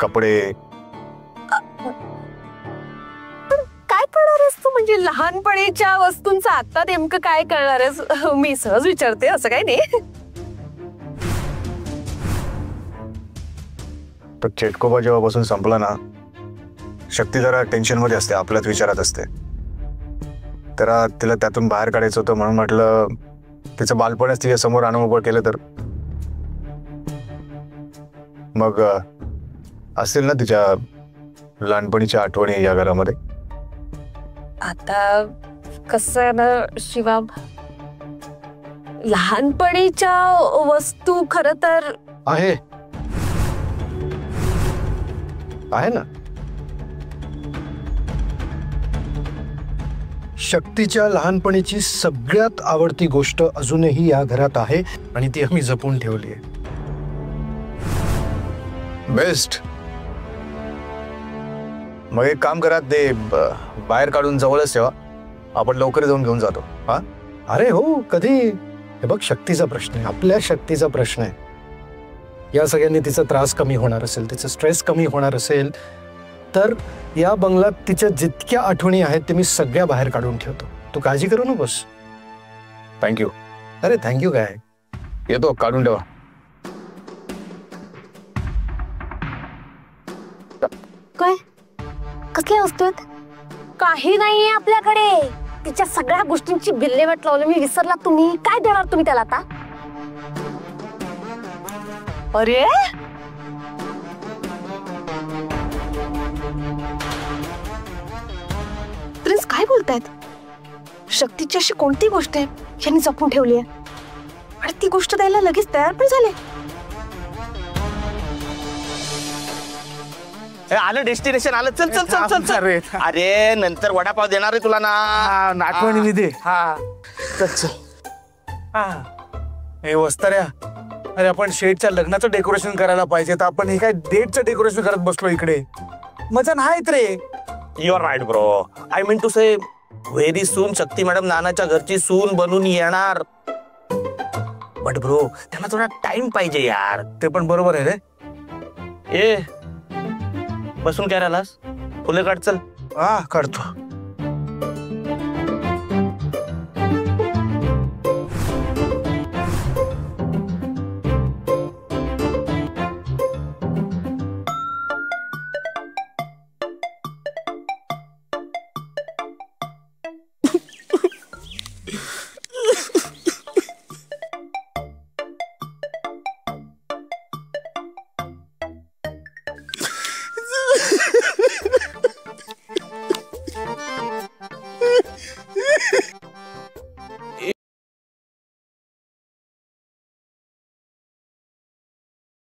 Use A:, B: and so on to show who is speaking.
A: कपडे.
B: काय करणार आहेस तू? म्हणजे लहानपणीच्या वस्तूंचं आता नेमकं काय करणार आहेस? मी सहज विचारते, असं काही नाही.
A: तो चेटकोबा जेव्हापासून संपला ना, शक्ती जरा टेन्शन मध्ये असते, आपल्याच विचारात असते. तर तिला त्यातून बाहेर काढायचं होतं म्हणून म्हटलं तिचं बालपणच तिच्या समोर आणून उभं केलं तर. मग असतील ना तिच्या लहानपणीच्या आठवणी या घरामध्ये.
B: आता कसं आहे ना शिवा, लहानपणीच्या वस्तू खरं तर
C: आहे ना. शक्तीच्या लहानपणीची सगळ्यात आवडती गोष्ट अजूनही या घरात आहे आणि ती आम्ही जपून ठेवली आहे.
A: बेस्ट. मग एक काम करा, ते बाहेर काढून जवळच ठेवा, आपण लवकर जाऊन घेऊन जातो. हा
C: अरे हो, कधी. हे बघ, शक्तीचा प्रश्न आहे, आपल्या शक्तीचा प्रश्न आहे. या सगळ्यांनी तिचा त्रास कमी होणार असेल, तिचं स्ट्रेस कमी होणार असेल तर या बंगल्यात तिच्या जितक्या आठवणी आहेत ते मी सगळ्या बाहेर काढून ठेवतो. तू काळजी करू नकोस.
A: थँक्यू.
C: अरे थँक्यू काय,
A: येतो, काढून ठेवा.
B: काय कसल्या वस्तू आहेत? काही नाहीये आपल्याकडे. तिच्या सगळ्या गोष्टींची विल्हेवाट लावली मी. विसरला तुम्ही? काय देणार तुम्ही त्याला आता? अरे प्रिन्स, काय बोलतायत? शक्तीची अशी कोणती गोष्ट आहे ज्यांनी जपून ठेवली आहे आणि ती गोष्ट द्यायला लगेच तयार पण झाले?
D: आलं डेस्टिनेशन, आलं. चल चल चल चल चल. अरे नंतर वडापाव देणार आहे तुला ना,
E: आठवणी दे.
D: हा चल चल.
E: हे वस्ताऱ्या, अरे आपण शेठच्या लग्नाचं डेकोरेशन करायला पाहिजे, तर आपण हे काय डेटचं डेकोरेशन करत बसलो इकडे. मजा नाहीत रे.
D: You are right bro. I mean to say very soon Shakti madam नानाच्या घरची सून बनून येणार. बट ब्रो, त्याला थोडा टाइम पाहिजे यार.
E: ते पण बरोबर आहे रे.
D: ए बसून काय राहिलास? फुले काढ चल.
E: काढतो.